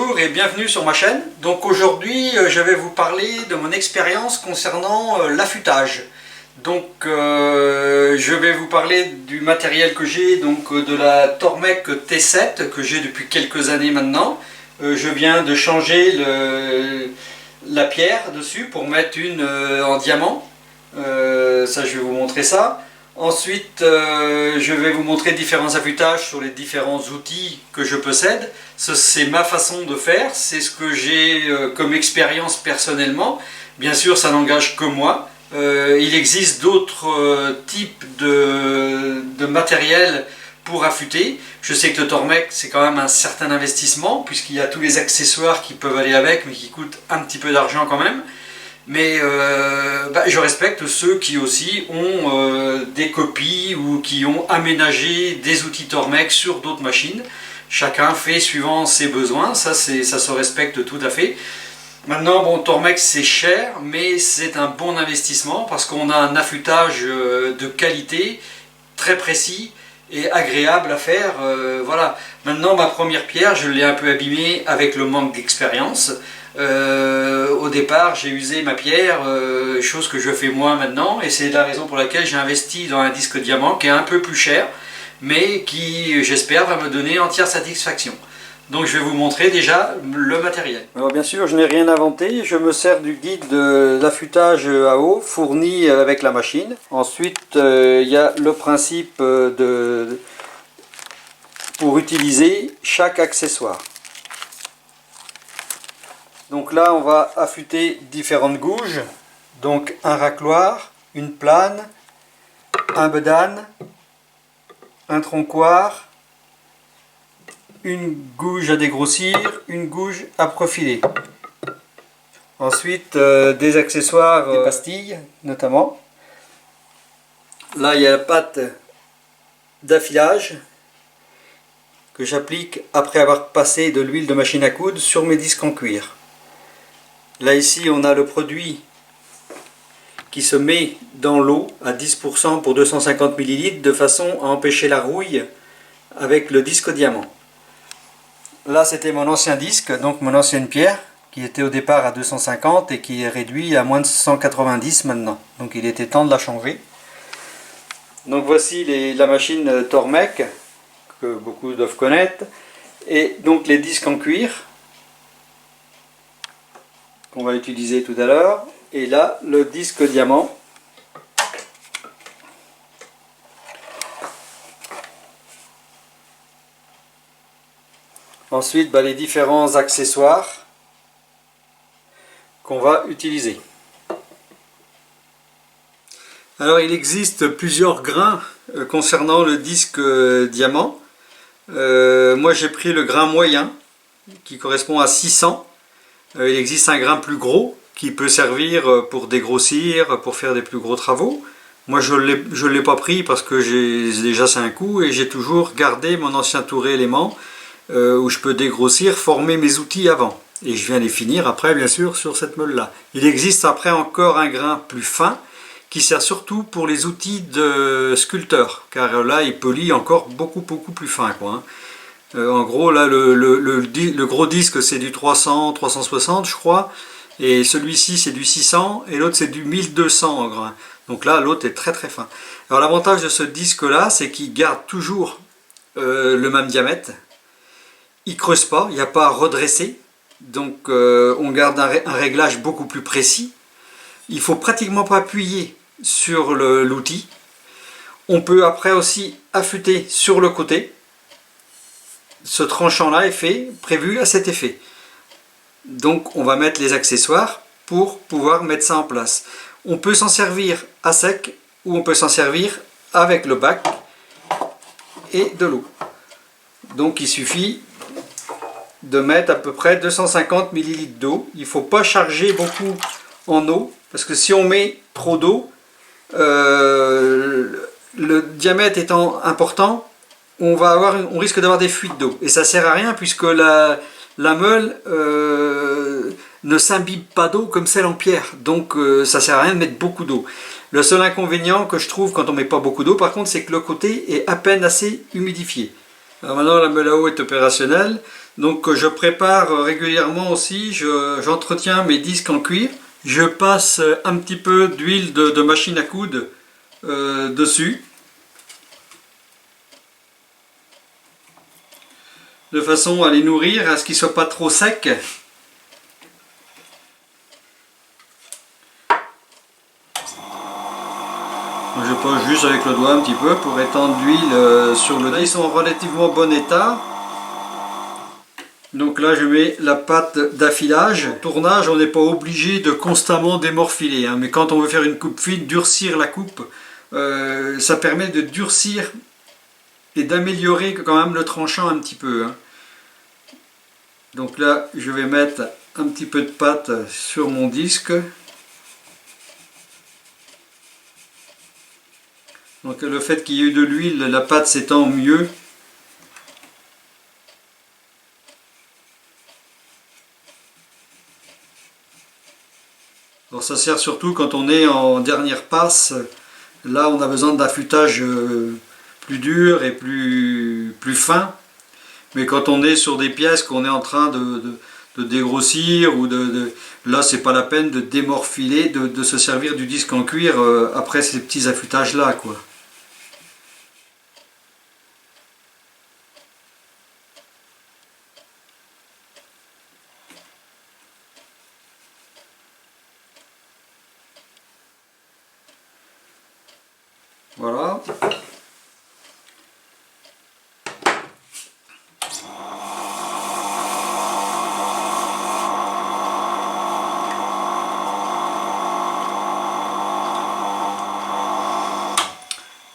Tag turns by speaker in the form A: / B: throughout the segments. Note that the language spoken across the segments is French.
A: Bonjour et bienvenue sur ma chaîne. Donc aujourd'hui je vais vous parler de mon expérience concernant l'affûtage. Donc je vais vous parler du matériel que j'ai, donc de la Tormek T7 que j'ai depuis quelques années maintenant. Je viens de changer la pierre dessus pour mettre une en diamant. Ça je vais vous montrer ça. Ensuite, je vais vous montrer différents affûtages sur les différents outils que je possède. C'est ma façon de faire, c'est ce que j'ai comme expérience personnellement. Bien sûr, ça n'engage que moi. Il existe d'autres types de matériel pour affûter. Je sais que le Tormek, c'est quand même un certain investissement, puisqu'il y a tous les accessoires qui peuvent aller avec, mais qui coûtent un petit peu d'argent quand même. Mais je respecte ceux qui aussi ont des copies ou qui ont aménagé des outils Tormek sur d'autres machines. Chacun fait suivant ses besoins, ça se respecte tout à fait. Maintenant, bon, Tormek c'est cher, mais c'est un bon investissement parce qu'on a un affûtage de qualité, très précis et agréable à faire. Voilà. Maintenant, ma première pierre, je l'ai un peu abîmée avec le manque d'expérience. Au départ j'ai usé ma pierre, chose que je fais moins maintenant, et c'est la raison pour laquelle j'ai investi dans un disque diamant qui est un peu plus cher mais qui j'espère va me donner entière satisfaction. Donc je vais vous montrer déjà le matériel. Alors bien sûr je n'ai rien inventé, je me sers du guide d'affûtage à eau fourni avec la machine. Ensuite il y a le principe pour utiliser chaque accessoire. Donc là, on va affûter différentes gouges. Donc un racloir, une plane, un bedane, un troncoir, une gouge à dégrossir, une gouge à profiler. Ensuite, des accessoires, des pastilles notamment. Là, il y a la pâte d'affilage que j'applique après avoir passé de l'huile de machine à coudre sur mes disques en cuir. Là ici on a le produit qui se met dans l'eau à 10% pour 250 ml de façon à empêcher la rouille avec le disque diamant. Là c'était mon ancien disque, donc mon ancienne pierre qui était au départ à 250 et qui est réduit à moins de 190 maintenant. Donc il était temps de la changer. Donc voici la machine Tormek que beaucoup doivent connaître et donc les disques en cuir qu'on va utiliser tout à l'heure, et là le disque diamant. Ensuite les différents accessoires qu'on va utiliser. Alors il existe plusieurs grains concernant le disque diamant. Moi j'ai pris le grain moyen qui correspond à 600. Il existe un grain plus gros qui peut servir pour dégrossir, pour faire des plus gros travaux. Moi je ne l'ai pas pris parce que déjà c'est un coût et j'ai toujours gardé mon ancien touré élément où je peux dégrossir, former mes outils avant. Et je viens les finir après bien sûr sur cette meule là. Il existe après encore un grain plus fin qui sert surtout pour les outils de sculpteur, car là il polit encore beaucoup plus fin quoi, hein. En gros là le gros disque c'est du 300, 360 je crois, et celui-ci c'est du 600 et l'autre c'est du 1200 en grain. Donc là l'autre est très fin. Alors l'avantage de ce disque là c'est qu'il garde toujours le même diamètre, il creuse pas, il n'y a pas à redresser, donc on garde un réglage beaucoup plus précis. Il faut pratiquement pas appuyer sur l'outil. On peut après aussi affûter sur le côté. Ce tranchant là est prévu à cet effet. Donc on va mettre les accessoires pour pouvoir mettre ça en place. On peut s'en servir à sec ou on peut s'en servir avec le bac et de l'eau. Donc il suffit de mettre à peu près 250 ml d'eau. Il ne faut pas charger beaucoup en eau parce que si on met trop d'eau, le diamètre étant important, on risque d'avoir des fuites d'eau et ça sert à rien puisque la meule ne s'imbibe pas d'eau comme celle en pierre, donc ça sert à rien de mettre beaucoup d'eau. Le seul inconvénient que je trouve quand on met pas beaucoup d'eau par contre c'est que le côté est à peine assez humidifié. Alors maintenant la meule à eau est opérationnelle. Donc je prépare régulièrement aussi, j'entretiens mes disques en cuir. Je passe un petit peu d'huile de machine à coudre dessus, de façon à les nourrir, à ce qu'ils ne soient pas trop secs. Je passe juste avec le doigt un petit peu pour étendre l'huile sur le disque. Ils sont en relativement bon état. Donc là je mets la pâte d'affilage. Tournage, on n'est pas obligé de constamment démorfiler, hein, mais quand on veut faire une coupe fine, durcir la coupe, ça permet de durcir et d'améliorer quand même le tranchant un petit peu, hein. Donc là je vais mettre un petit peu de pâte sur mon disque. Donc le fait qu'il y ait eu de l'huile, la pâte s'étend mieux. Alors ça sert surtout quand on est en dernière passe. Là on a besoin d'affûtage plus dur et plus fin. Mais quand on est sur des pièces qu'on est en train de dégrossir, là c'est pas la peine de démorfiler, de se servir du disque en cuir après ces petits affûtages là, quoi. Voilà.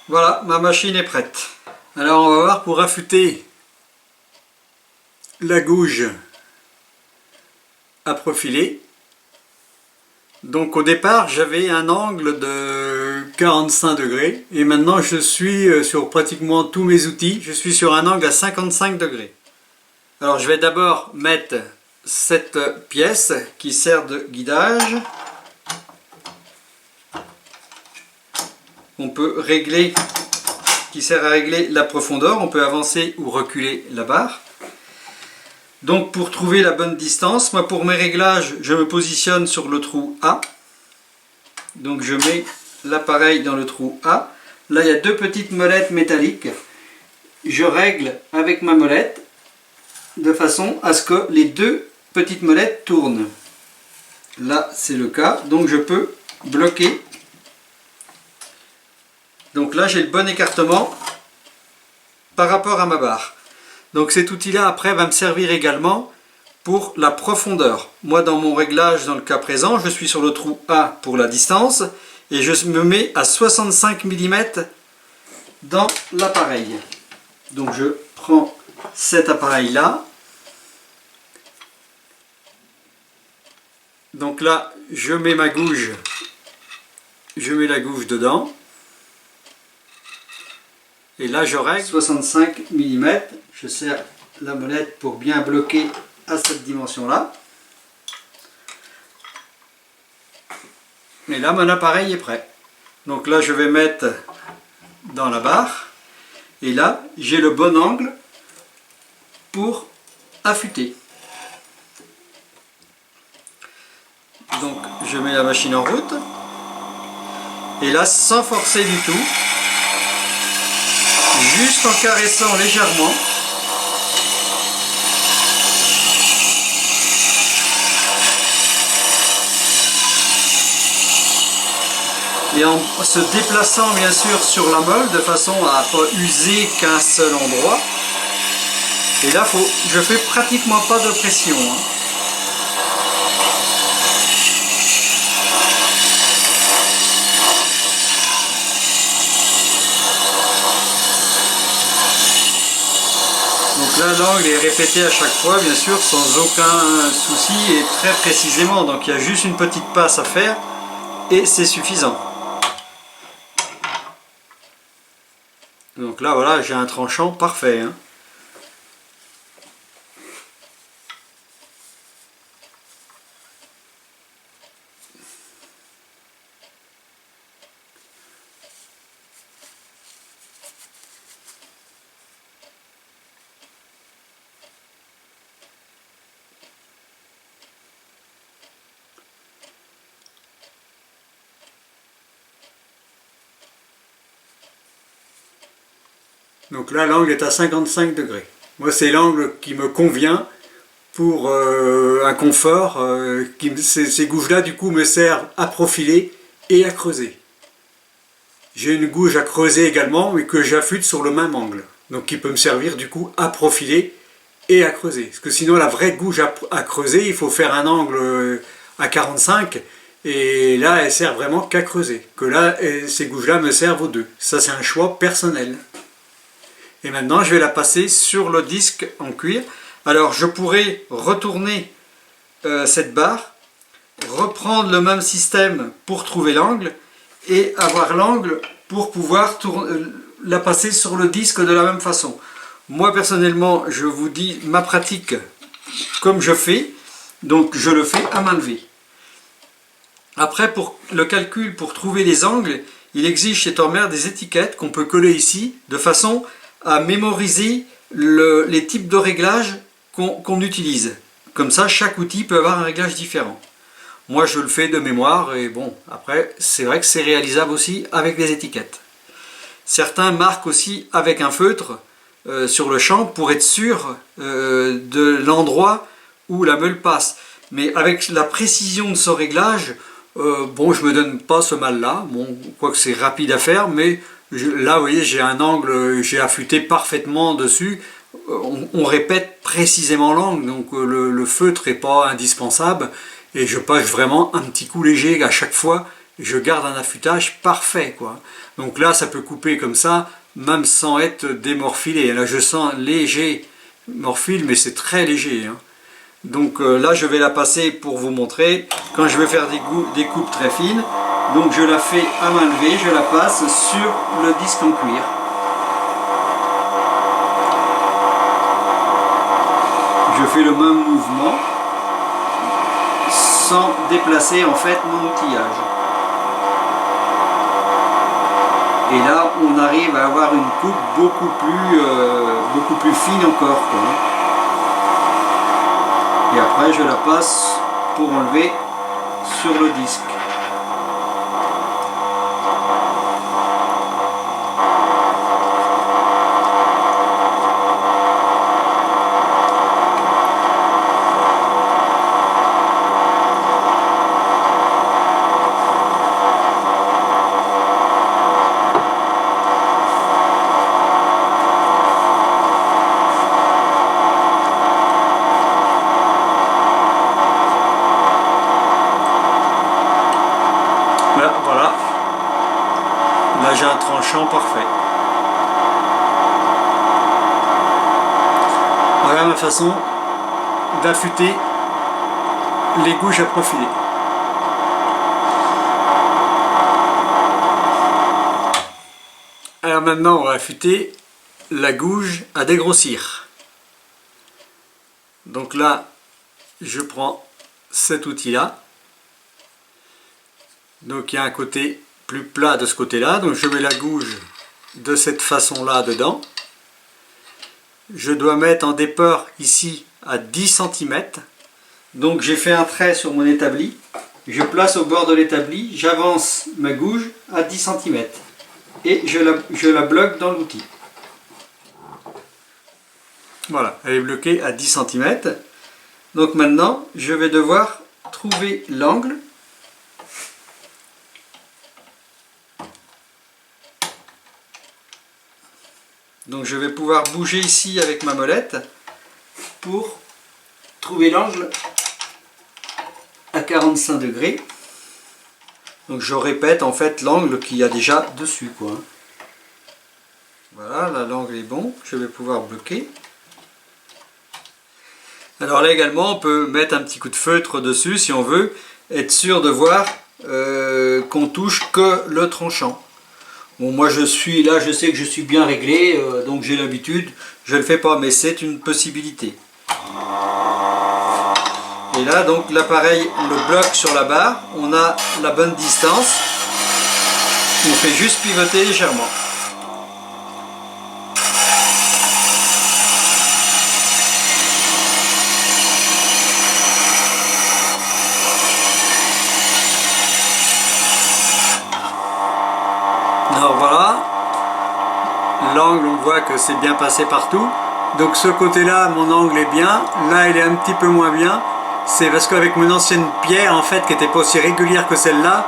A: Voilà, ma machine est prête. Alors on va voir pour affûter la gouge à profiler. Donc au départ j'avais un angle de 45 degrés et maintenant je suis sur pratiquement tous mes outils, je suis sur un angle à 55 degrés. Alors je vais d'abord mettre cette pièce qui sert de guidage. On peut régler, qui sert à régler la profondeur, on peut avancer ou reculer la barre. Donc pour trouver la bonne distance, moi pour mes réglages, je me positionne sur le trou A. Donc je mets l'appareil dans le trou A. Là il y a deux petites molettes métalliques. Je règle avec ma molette de façon à ce que les deux petites molettes tournent. Là c'est le cas, donc je peux bloquer. Donc là j'ai le bon écartement par rapport à ma barre. Donc cet outil-là après va me servir également pour la profondeur. Moi dans mon réglage, dans le cas présent, je suis sur le trou A pour la distance et je me mets à 65 mm dans l'appareil. Donc je prends cet appareil-là. Donc là je mets ma gouge, je mets la gouge dedans. Et là je règle 65 mm, je serre la molette pour bien bloquer à cette dimension là. Et là mon appareil est prêt. Donc là je vais mettre dans la barre. Et là j'ai le bon angle pour affûter. Donc je mets la machine en route. Et là sans forcer du tout, juste en caressant légèrement, et en se déplaçant bien sûr sur la meule de façon à ne pas user qu'un seul endroit. Et là je fais pratiquement pas de pression, hein. Donc là l'angle est répété à chaque fois bien sûr sans aucun souci et très précisément, donc il y a juste une petite passe à faire et c'est suffisant. Donc là voilà, j'ai un tranchant parfait, hein.
B: Donc là, l'angle est à 55 degrés. Moi, c'est l'angle qui me convient pour un confort. Ces gouges-là, du coup, me servent à profiler et à creuser. J'ai une gouge à creuser également, mais que j'affûte sur le même angle. Donc qui peut me servir, du coup, à profiler et à creuser. Parce que sinon, la vraie gouge à creuser, il faut faire un angle à 45. Et là, elle sert vraiment qu'à creuser. Que là, ces gouges-là me servent aux deux. Ça, c'est un choix personnel. Et maintenant, je vais la passer sur le disque en cuir. Alors, je pourrais retourner cette barre, reprendre le même système pour trouver l'angle, et avoir l'angle pour pouvoir la passer sur le disque de la même façon. Moi, personnellement, je vous dis ma pratique comme je fais. Donc, je le fais à main levée. Après, pour le calcul, pour trouver les angles, il existe chez Tormer des étiquettes qu'on peut coller ici, de façon à mémoriser les types de réglages qu'on utilise. Comme ça, chaque outil peut avoir un réglage différent. Moi, je le fais de mémoire, et bon, après, c'est vrai que c'est réalisable aussi avec des étiquettes. Certains marquent aussi avec un feutre sur le champ pour être sûr de l'endroit où la meule passe. Mais avec la précision de ce réglage, bon, je me donne pas ce mal-là. Bon, quoique c'est rapide à faire, mais là, vous voyez, j'ai un angle, j'ai affûté parfaitement dessus. On répète précisément l'angle, donc le feutre n'est pas indispensable. Et je passe vraiment un petit coup léger à chaque fois. Je garde un affûtage parfait, quoi. Donc là, ça peut couper comme ça, même sans être démorphilé. Là, je sens léger morphile, mais c'est très léger, hein. Donc là, je vais la passer pour vous montrer. Quand je vais faire des coupes très fines, donc je la fais à main levée, je la passe sur le disque en cuir. Je fais le même mouvement sans déplacer en fait mon outillage. Et là, on arrive à avoir une coupe beaucoup plus fine encore, quoi. Et après, je la passe pour enlever sur le disque. Voilà, là j'ai un tranchant parfait. Voilà ma façon d'affûter les gouges à profiler. Alors maintenant on va affûter la gouge à dégrossir. Donc là je prends cet outil là. Donc il y a un côté plus plat de ce côté-là, donc je mets la gouge de cette façon-là dedans. Je dois mettre en départ ici à 10 cm. Donc j'ai fait un trait sur mon établi, je place au bord de l'établi, j'avance ma gouge à 10 cm et je la bloque dans l'outil. Voilà, elle est bloquée à 10 cm. Donc maintenant, je vais devoir trouver l'angle. Donc je vais pouvoir bouger ici avec ma molette pour trouver l'angle à 45 degrés. Donc je répète en fait l'angle qu'il y a déjà dessus, quoi. Voilà, là l'angle est bon, je vais pouvoir bloquer. Alors là également on peut mettre un petit coup de feutre dessus si on veut être sûr de voir qu'on touche que le tranchant. Bon, moi je suis là, je sais que je suis bien réglé, donc j'ai l'habitude, je ne le fais pas, mais c'est une possibilité. Et là donc l'appareil on le bloque sur la barre, on a la bonne distance, on fait juste pivoter légèrement. Alors voilà, l'angle on vois que c'est bien passé partout. Donc ce côté-là, mon angle est bien. Là, il est un petit peu moins bien. C'est parce qu'avec mon ancienne pierre, en fait, qui n'était pas aussi régulière que celle-là,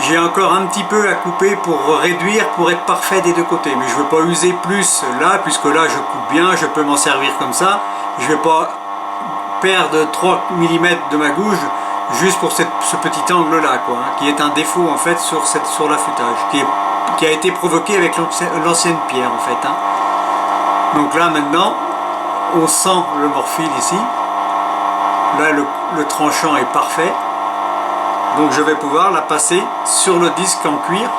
B: j'ai encore un petit peu à couper pour réduire, pour être parfait des deux côtés. Mais je ne veux pas user plus là, puisque là, je coupe bien, je peux m'en servir comme ça. Je ne vais pas perdre 3 mm de ma gouge juste pour ce petit angle-là, quoi, hein, qui est un défaut, en fait, sur l'affûtage, qui a été provoqué avec l'ancienne pierre, en fait. Hein. Donc là, maintenant, on sent le morphile ici. Là, le tranchant est parfait. Donc je vais pouvoir la passer sur le disque en cuir.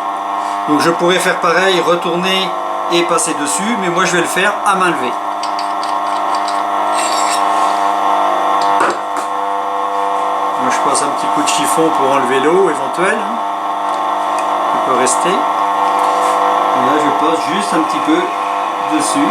B: Donc je pourrais faire pareil, retourner et passer dessus, mais moi je vais le faire à main levée. Moi je passe un petit coup de chiffon pour enlever l'eau éventuelle, hein, qui peut rester. Et là je passe juste un petit peu dessus.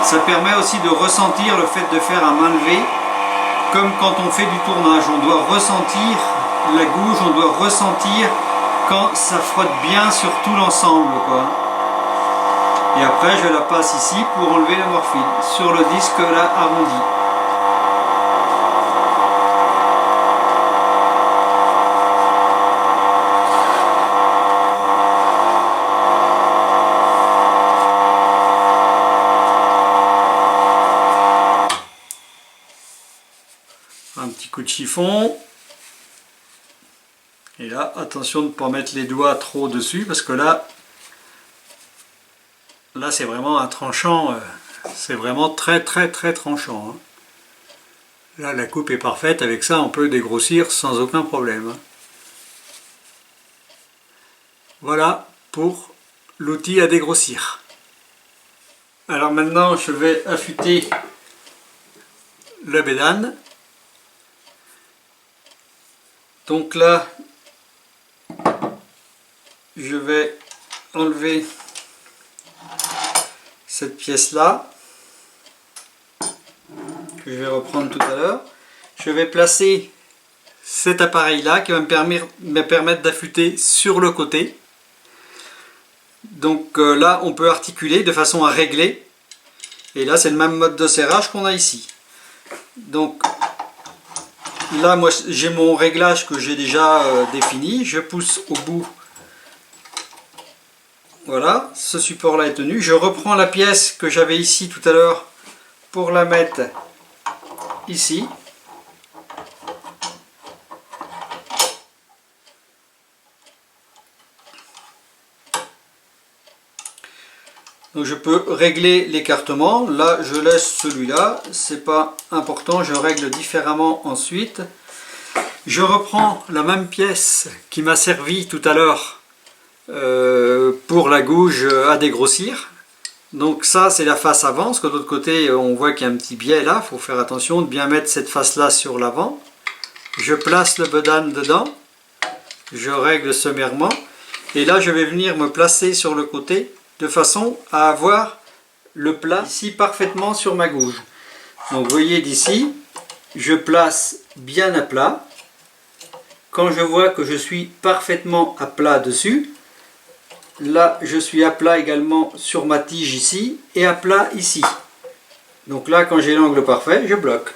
B: Ça permet aussi de ressentir le fait de faire à main levée, comme quand on fait du tournage. On doit ressentir la gouge, on doit ressentir quand ça frotte bien sur tout l'ensemble, quoi. Et après, je la passe ici pour enlever le morphine, sur le disque là arrondi. Un petit coup de chiffon. Et là, attention de ne pas mettre les doigts trop dessus, parce que là c'est vraiment un tranchant, c'est vraiment très tranchant. Hein. Là, la coupe est parfaite, avec ça on peut dégrossir sans aucun problème. Hein. Voilà pour l'outil à dégrossir. Alors maintenant, je vais affûter le bédane. Donc là, je vais enlever cette pièce-là, que je vais reprendre tout à l'heure. Je vais placer cet appareil-là qui va me permettre d'affûter sur le côté. Donc là, on peut articuler de façon à régler. Et là, c'est le même mode de serrage qu'on a ici. Donc là, moi, j'ai mon réglage que j'ai déjà défini. Je pousse au bout. Voilà, ce support-là est tenu. Je reprends la pièce que j'avais ici tout à l'heure pour la mettre ici. Donc je peux régler l'écartement. Là, je laisse celui-là. C'est pas important, je règle différemment ensuite. Je reprends la même pièce qui m'a servi tout à l'heure pour la gouge à dégrossir. Donc ça, c'est la face avant, parce que de l'autre côté, on voit qu'il y a un petit biais là. Il faut faire attention de bien mettre cette face-là sur l'avant. Je place le bedane dedans. Je règle sommairement. Et là, je vais venir me placer sur le côté de façon à avoir le plat ici parfaitement sur ma gouge. Donc vous voyez d'ici, je place bien à plat. Quand je vois que je suis parfaitement à plat dessus, là je suis à plat également sur ma tige ici et à plat ici. Donc là, quand j'ai l'angle parfait, je bloque.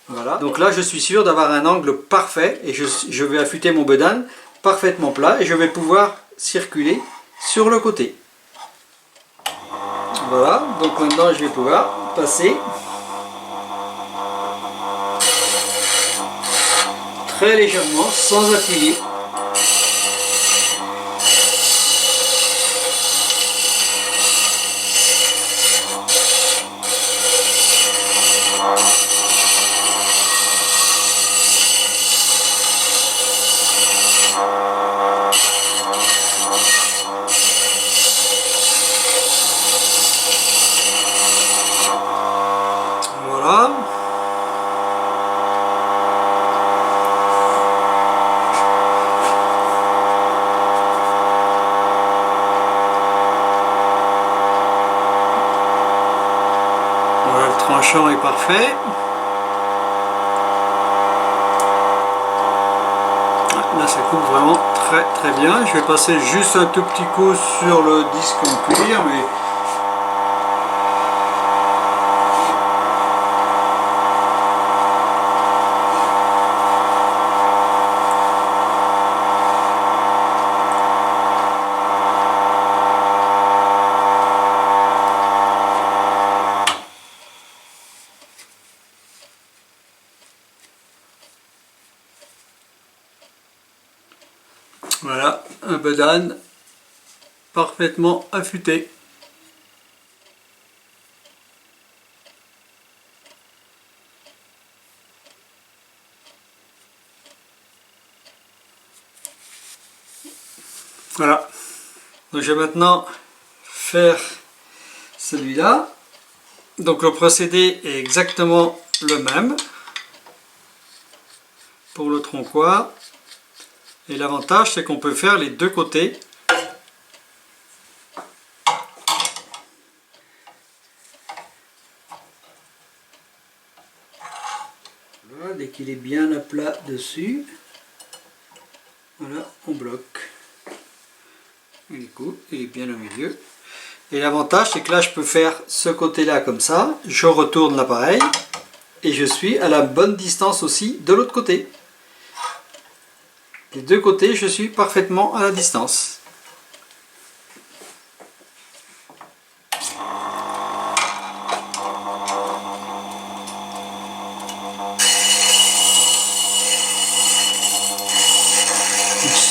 B: Voilà. Donc là, je suis sûr d'avoir un angle parfait et je vais affûter mon bedane parfaitement plat et je vais pouvoir circuler sur le côté. Voilà, donc maintenant je vais pouvoir passer très légèrement sans appuyer. champ est parfait. Là ça coupe vraiment très bien. Je vais passer juste un tout petit coup sur le disque en cuir, mais voilà, un bedane parfaitement affûté. Voilà. Donc je vais maintenant faire celui-là. Donc le procédé est exactement le même pour le tronquoir. Et l'avantage, c'est qu'on peut faire les deux côtés. Voilà, dès qu'il est bien à plat dessus, voilà, on bloque. Et du coup, il est bien au milieu. Et l'avantage, c'est que là, je peux faire ce côté-là comme ça. Je retourne l'appareil et je suis à la bonne distance aussi de l'autre côté. Les deux côtés, je suis parfaitement à la distance.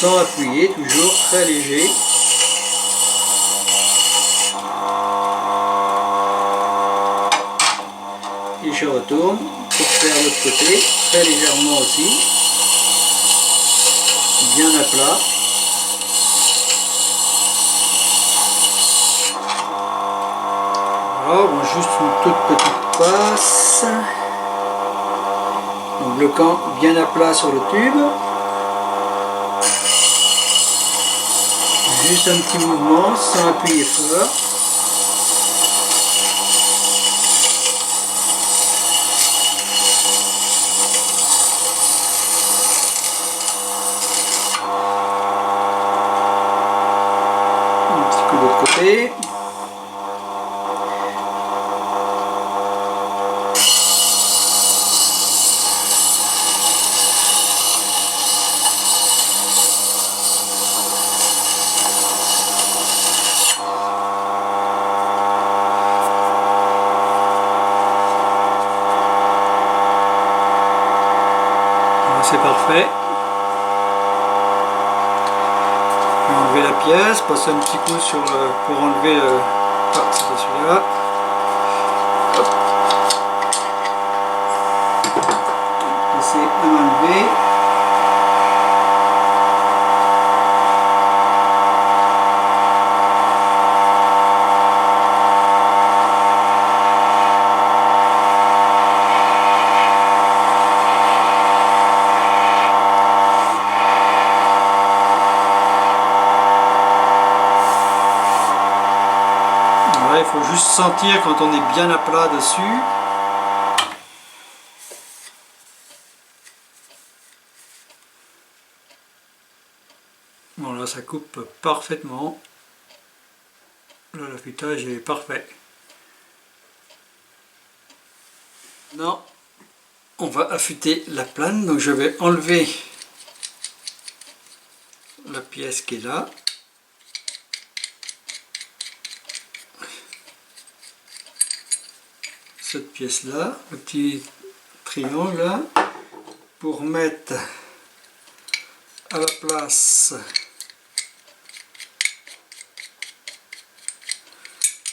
B: Sans appuyer, toujours très léger. Et je retourne pour faire l'autre côté, très légèrement aussi. Bien à plat. Voilà, bon, juste une toute petite passe. En bloquant bien à plat sur le tube. Juste un petit mouvement sans appuyer fort. Un petit coup de l'autre côté. C'est parfait. Je vais enlever la pièce, passer un petit coup sur pour enlever le... Ah, c'était celui-là. Passer à l'enlever. Il faut juste sentir quand on est bien à plat dessus. Bon là ça coupe parfaitement. Là l'affûtage est parfait. Non, on va affûter la plane, donc je vais enlever la pièce qui est là. Cette pièce là, le petit triangle là, pour mettre à la place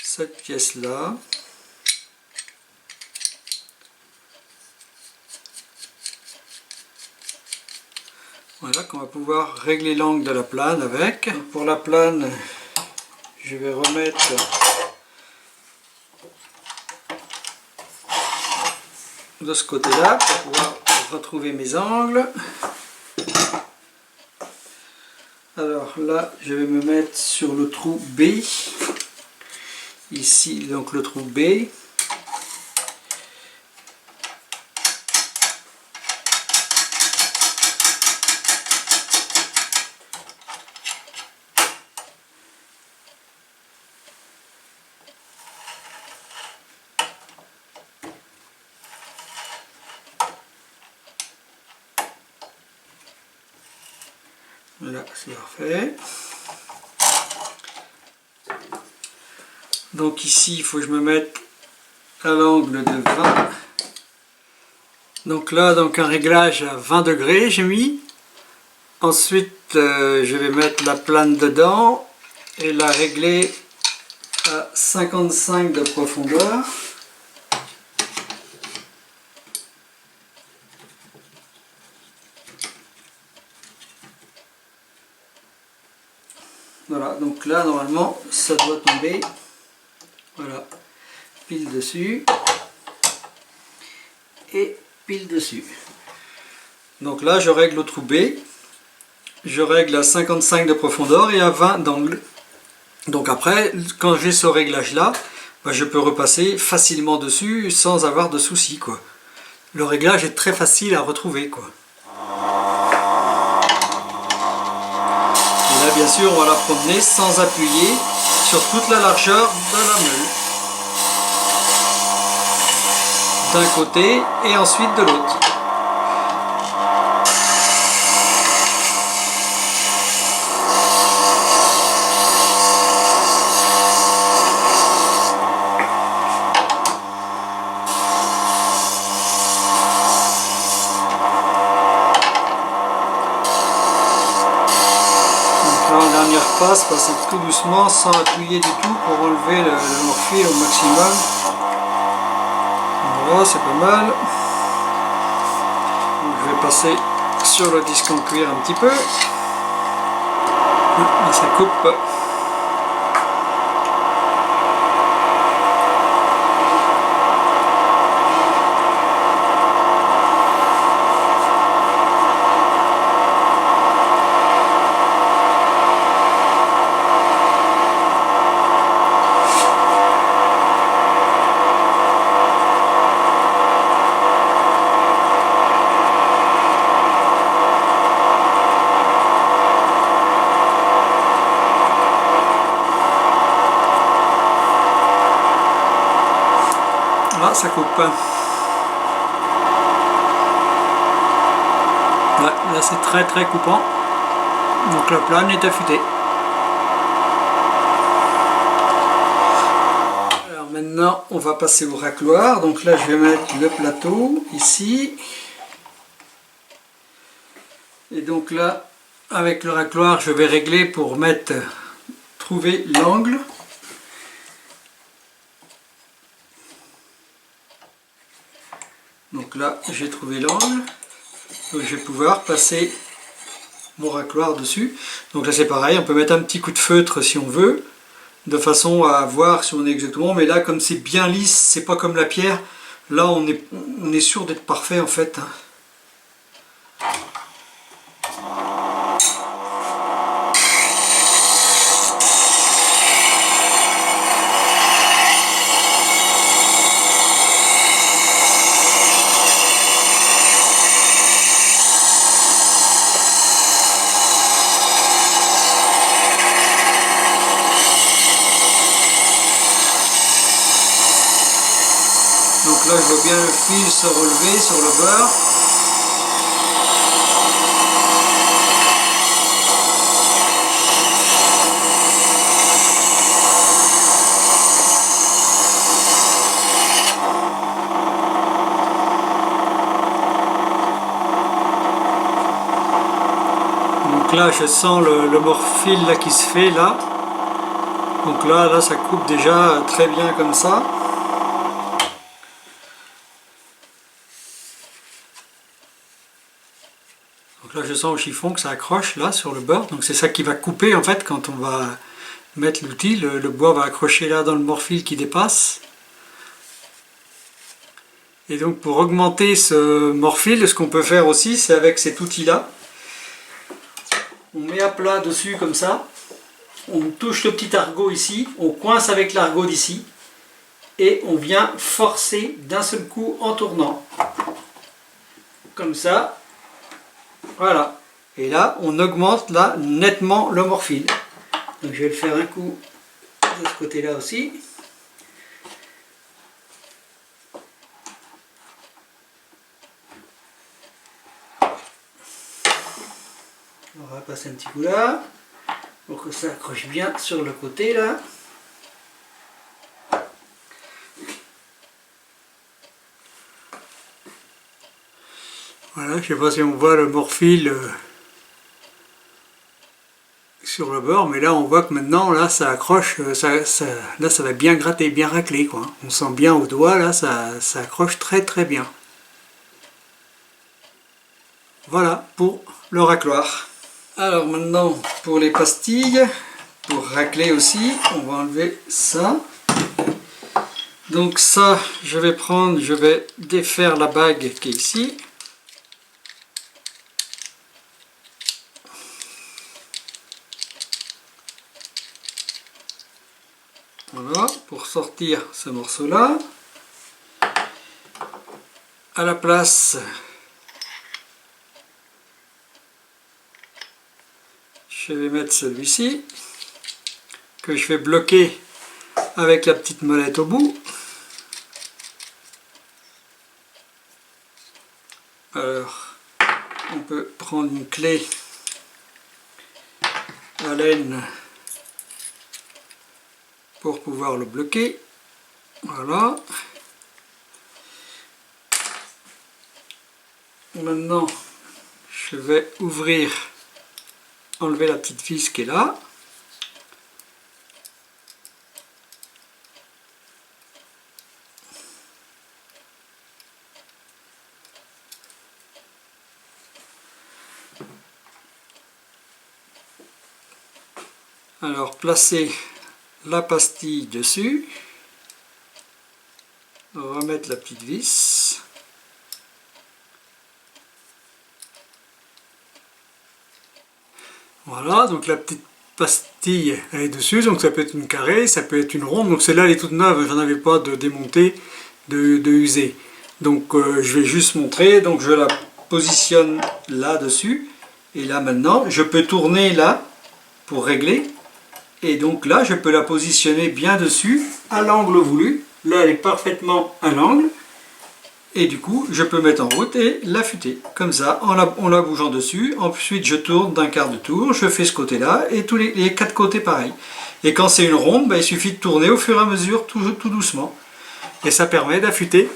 B: cette pièce là. Voilà qu'on va pouvoir régler l'angle de la plane avec. Pour la plane, je vais remettre de ce côté-là pour pouvoir retrouver mes angles. Alors là, je vais me mettre sur le trou B. Ici, donc le trou B.
A: Voilà, c'est parfait. Donc ici, il faut que je me mette à l'angle de 20. Donc là, donc un réglage à 20 degrés, j'ai mis. Ensuite, je vais mettre la plane dedans et la régler à 55 de profondeur. Voilà, donc là, normalement, ça doit tomber. Voilà, pile dessus. Et pile dessus. Donc là, je règle au trou B. Je règle à 55 de profondeur et à 20 d'angle. Donc après, quand j'ai ce réglage-là, bah, je peux repasser facilement dessus sans avoir de soucis, quoi. Le réglage est très facile à retrouver, quoi. Et là, bien sûr, on va la promener sans appuyer sur toute la largeur de la meule. D'un côté et ensuite de l'autre. Passe tout doucement sans appuyer du tout pour relever le morphile au maximum. Voilà, c'est pas mal. Donc, je vais passer sur le disque en cuir un petit peu. Là, ça coupe. Ah, ça coupe pas. Ouais, là c'est très coupant. Donc la plane est affûtée. Alors maintenant on va passer au racloir. Donc là je vais mettre le plateau ici. Et donc là avec le racloir je vais régler pour trouver l'angle. Donc là, j'ai trouvé l'angle, donc je vais pouvoir passer mon racloir dessus. Donc là c'est pareil, on peut mettre un petit coup de feutre si on veut, de façon à voir si on est exactement, mais là comme c'est bien lisse, c'est pas comme la pierre, là on est sûr d'être parfait en fait. Donc là je vois bien le fil se relever sur le beurre. Donc là je sens le morphile là, qui se fait là. Donc là ça coupe déjà très bien comme ça. Donc là je sens au chiffon que ça accroche là sur le beurre, donc c'est ça qui va couper en fait quand on va mettre l'outil, le bois va accrocher là dans le morphile qui dépasse. Et donc pour augmenter ce morphile, ce qu'on peut faire aussi c'est avec cet outil là, on met à plat dessus comme ça, on touche le petit argot ici, on coince avec l'argot d'ici et on vient forcer d'un seul coup en tournant, comme ça. Voilà, et là on augmente là nettement le morphile. Donc je vais le faire un coup de ce côté là aussi. On va passer un petit coup là, pour que ça accroche bien sur le côté là.
B: Voilà, je ne sais pas si on voit le morphile sur le bord, mais là on voit que maintenant là ça accroche, là ça va bien gratter, bien racler quoi. On sent bien au doigt là, ça accroche très très bien. Voilà pour le racloir. Alors maintenant pour les pastilles, pour racler aussi, on va enlever ça. Donc ça je vais défaire la bague qui est ici. Voilà, pour sortir ce morceau-là. À la place, je vais mettre celui-ci, que je vais bloquer avec la petite molette au bout. Alors, on peut prendre une clé à laine pour pouvoir le bloquer. Voilà. Maintenant, je vais enlever la petite vis qui est là. Alors, placer la pastille dessus, remettre la petite vis, voilà, donc la petite pastille elle est dessus, donc ça peut être une carrée, ça peut être une ronde, donc celle-là elle est toute neuve, j'en avais pas de démonter, de user, donc je vais juste montrer, donc je la positionne là dessus, et là maintenant je peux tourner là pour régler. Et donc là, je peux la positionner bien dessus, à l'angle voulu. Là, elle est parfaitement à l'angle. Et du coup, je peux mettre en route et l'affûter. Comme ça, en la bougeant dessus. Ensuite, je tourne d'un quart de tour. Je fais ce côté-là et tous les quatre côtés pareil. Et quand c'est une ronde, il suffit de tourner au fur et à mesure, tout doucement. Et ça permet d'affûter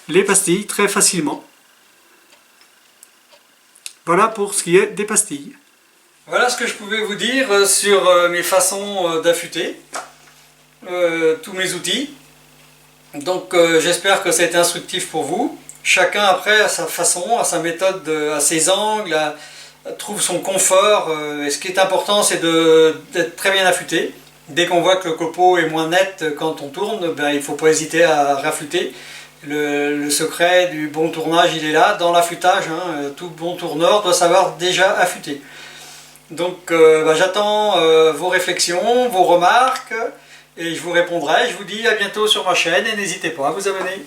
B: les pastilles très facilement. Voilà pour ce qui est des pastilles. Voilà ce que je pouvais vous dire sur mes façons d'affûter, tous mes outils. Donc j'espère que ça a été instructif pour vous. Chacun après à sa façon, à sa méthode, à ses angles, trouve son confort. Et ce qui est important c'est d'être très bien affûté. Dès qu'on voit que le copeau est moins net quand on tourne, il ne faut pas hésiter à raffûter. Le secret du bon tournage il est là, dans l'affûtage. Tout bon tourneur doit savoir déjà affûter. Donc j'attends vos réflexions, vos remarques et je vous répondrai. Je vous dis à bientôt sur ma chaîne et n'hésitez pas à vous abonner.